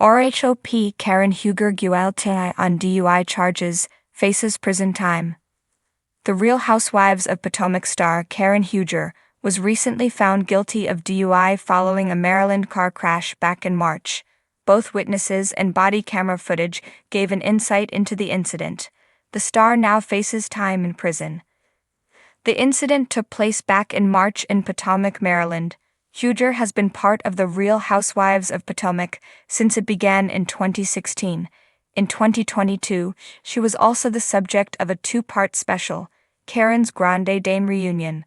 RHOP Karen Huger guilty on DUI charges, faces prison time. The Real Housewives of Potomac star Karen Huger was recently found guilty of DUI following a Maryland car crash back in March. Both witnesses and body camera footage gave an insight into the incident. The star now faces time in prison. The incident took place back in March in Potomac, Maryland. Huger has been part of the Real Housewives of Potomac since it began in 2016. In 2022, she was also the subject of a two-part special, Karen's Grande Dame Reunion.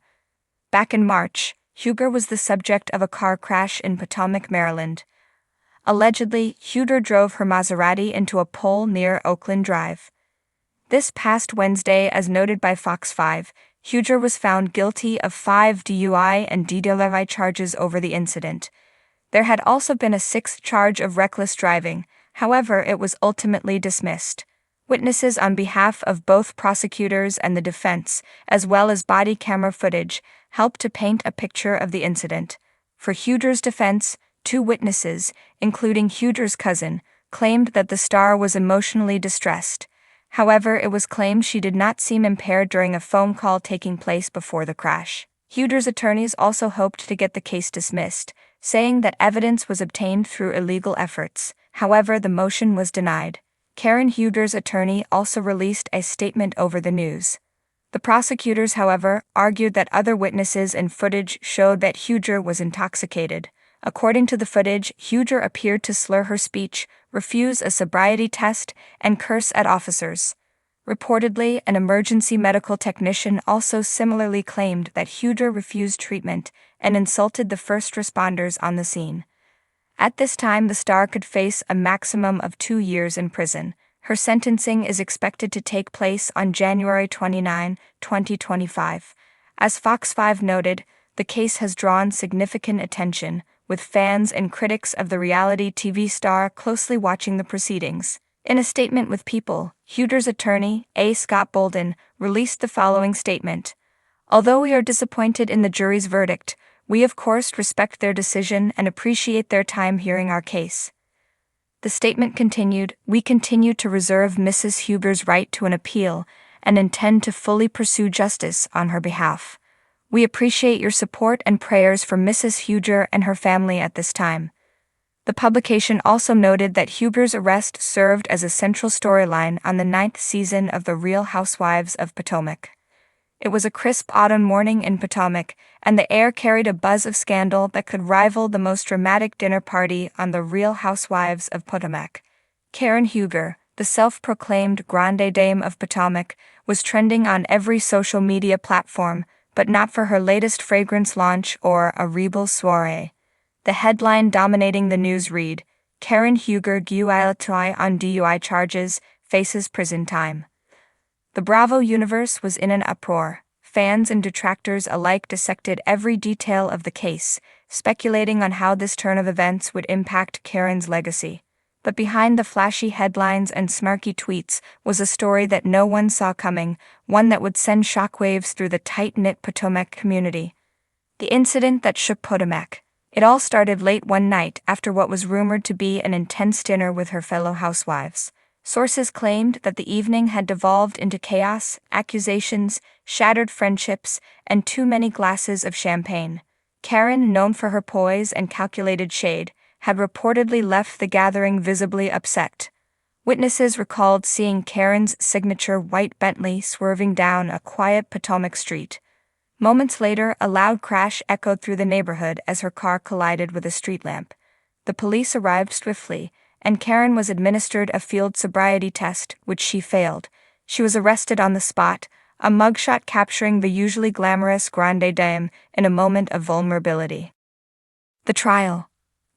Back in March, Huger was the subject of a car crash in Potomac, Maryland. Allegedly, Huger drove her Maserati into a pole near Oakland Drive. This past Wednesday, as noted by Fox 5, Huger was found guilty of 5 DUI and DUI charges over the incident. There had also been a 6th charge of reckless driving, however it was ultimately dismissed. Witnesses on behalf of both prosecutors and the defense, as well as body camera footage, helped to paint a picture of the incident. For Huger's defense, 2 witnesses, including Huger's cousin, claimed that the star was emotionally distressed. However, it was claimed she did not seem impaired during a phone call taking place before the crash. Huger's attorneys also hoped to get the case dismissed, saying that evidence was obtained through illegal efforts. However, the motion was denied. Karen Huger's attorney also released a statement over the news. The prosecutors, however, argued that other witnesses and footage showed that Huger was intoxicated. According to the footage, Huger appeared to slur her speech, refuse a sobriety test, and curse at officers. Reportedly, an emergency medical technician also similarly claimed that Huger refused treatment and insulted the first responders on the scene. At this time, the star could face a maximum of 2 years in prison. Her sentencing is expected to take place on January 29, 2025. As Fox 5 noted, the case has drawn significant attention, with fans and critics of the reality TV star closely watching the proceedings. In a statement with People, Huger's attorney, A. Scott Bolden, released the following statement. "Although we are disappointed in the jury's verdict, we of course respect their decision and appreciate their time hearing our case." The statement continued, "We continue to reserve Mrs. Huger's right to an appeal and intend to fully pursue justice on her behalf. We appreciate your support and prayers for Mrs. Huger and her family at this time." The publication also noted that Huger's arrest served as a central storyline on the 9th season of The Real Housewives of Potomac. It was a crisp autumn morning in Potomac, and the air carried a buzz of scandal that could rival the most dramatic dinner party on The Real Housewives of Potomac. Karen Huger, the self-proclaimed Grande Dame of Potomac, was trending on every social media platform, but not for her latest fragrance launch or a rebel soiree. The headline dominating the news read, "Karen Huger guilty on DUI charges, faces prison time." The Bravo universe was in an uproar. Fans and detractors alike dissected every detail of the case, speculating on how this turn of events would impact Karen's legacy. But behind the flashy headlines and snarky tweets was a story that no one saw coming, one that would send shockwaves through the tight-knit Potomac community. The incident that shook Potomac. It all started late one night after what was rumored to be an intense dinner with her fellow housewives. Sources claimed that the evening had devolved into chaos, accusations, shattered friendships, and too many glasses of champagne. Karen, known for her poise and calculated shade, had reportedly left the gathering visibly upset. Witnesses recalled seeing Karen's signature white Bentley swerving down a quiet Potomac street. Moments later, a loud crash echoed through the neighborhood as her car collided with a street lamp. The police arrived swiftly, and Karen was administered a field sobriety test, which she failed. She was arrested on the spot, a mugshot capturing the usually glamorous Grande Dame in a moment of vulnerability. The trial.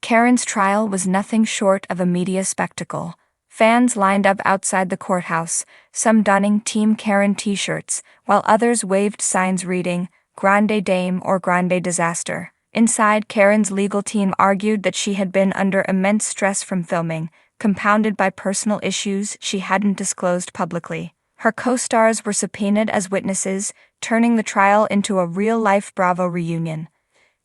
Karen's trial was nothing short of a media spectacle. Fans lined up outside the courthouse, some donning Team Karen t-shirts, while others waved signs reading, "Grande Dame" or "Grande Disaster." Inside, Karen's legal team argued that she had been under immense stress from filming, compounded by personal issues she hadn't disclosed publicly. Her co-stars were subpoenaed as witnesses, turning the trial into a real-life Bravo reunion.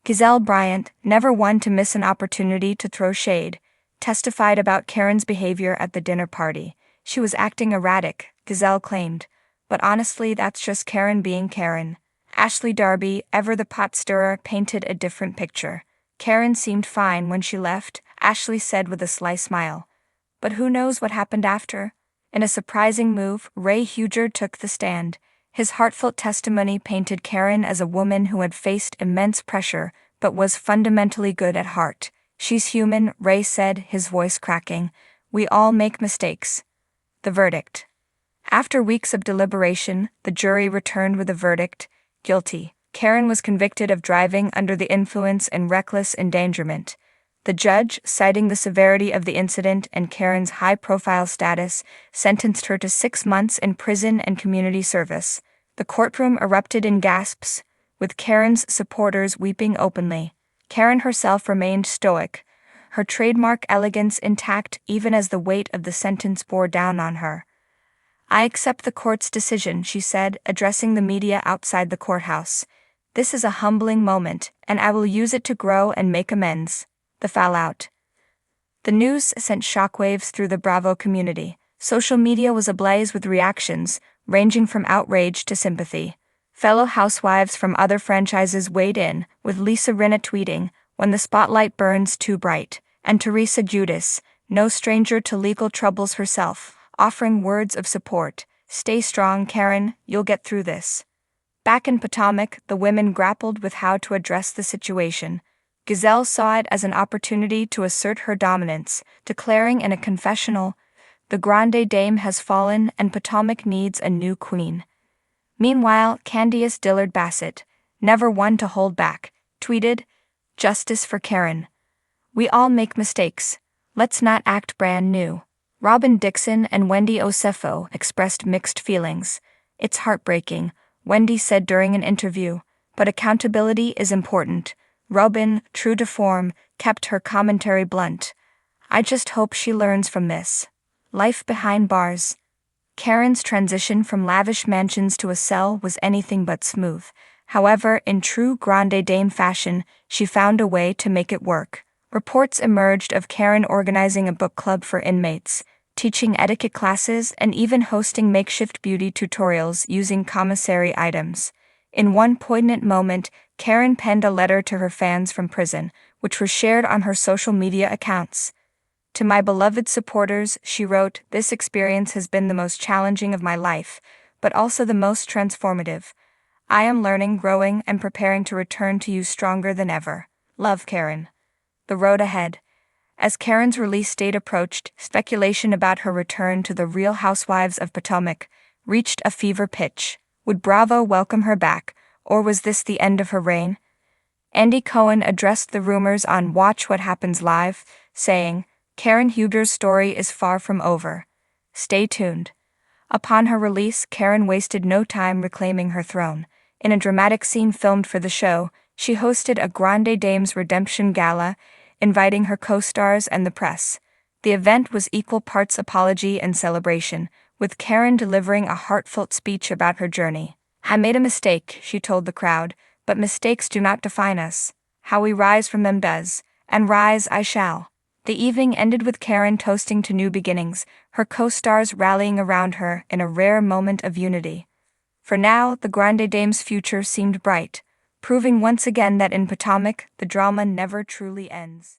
Gizelle Bryant, never one to miss an opportunity to throw shade, testified about Karen's behavior at the dinner party. She was acting erratic, Gazelle claimed. But honestly, that's just Karen being Karen. Ashley Darby, ever the pot stirrer, painted a different picture. Karen seemed fine when she left, Ashley said with a sly smile. But who knows what happened after? In a surprising move, Ray Huger took the stand. His heartfelt testimony painted Karen as a woman who had faced immense pressure, but was fundamentally good at heart. She's human, Ray said, his voice cracking. We all make mistakes. The verdict. After weeks of deliberation, the jury returned with a verdict: guilty. Karen was convicted of driving under the influence and reckless endangerment. The judge, citing the severity of the incident and Karen's high-profile status, sentenced her to 6 months in prison and community service. The courtroom erupted in gasps, with Karen's supporters weeping openly. Karen herself remained stoic, her trademark elegance intact even as the weight of the sentence bore down on her. I accept the court's decision, she said, addressing the media outside the courthouse. This is a humbling moment, and I will use it to grow and make amends. The fallout. The news sent shockwaves through the Bravo community. Social media was ablaze with reactions, ranging from outrage to sympathy. Fellow housewives from other franchises weighed in, with Lisa Rinna tweeting, "When the spotlight burns too bright," and Teresa Giudice, no stranger to legal troubles herself, offering words of support. "Stay strong, Karen, you'll get through this." Back in Potomac, the women grappled with how to address the situation. Gazelle saw it as an opportunity to assert her dominance, declaring in a confessional, "The Grande Dame has fallen and Potomac needs a new queen." Meanwhile, Candiace Dillard Bassett, never one to hold back, tweeted, "Justice for Karen. We all make mistakes. Let's not act brand new." Robin Dixon and Wendy Osefo expressed mixed feelings. "It's heartbreaking," Wendy said during an interview, "but accountability is important." Robin, true to form, kept her commentary blunt. "I just hope she learns from this." Life behind bars. Karen's transition from lavish mansions to a cell was anything but smooth. However, in true Grande Dame fashion, she found a way to make it work. Reports emerged of Karen organizing a book club for inmates, teaching etiquette classes, and even hosting makeshift beauty tutorials using commissary items. In one poignant moment, Karen penned a letter to her fans from prison, which was shared on her social media accounts. "To my beloved supporters," she wrote, "this experience has been the most challenging of my life, but also the most transformative. I am learning, growing, and preparing to return to you stronger than ever. Love, Karen." The road ahead. As Karen's release date approached, speculation about her return to the Real Housewives of Potomac reached a fever pitch. Would Bravo welcome her back, or was this the end of her reign? Andy Cohen addressed the rumors on Watch What Happens Live, saying, "Karen Huger's story is far from over. Stay tuned." Upon her release, Karen wasted no time reclaiming her throne. In a dramatic scene filmed for the show, she hosted a Grande Dame's redemption gala, inviting her co-stars and the press. The event was equal parts apology and celebration, with Karen delivering a heartfelt speech about her journey. "I made a mistake," she told the crowd, "but mistakes do not define us. How we rise from them does, and rise I shall." The evening ended with Karen toasting to new beginnings, her co-stars rallying around her in a rare moment of unity. For now, the Grande Dame's future seemed bright, proving once again that in Potomac, the drama never truly ends.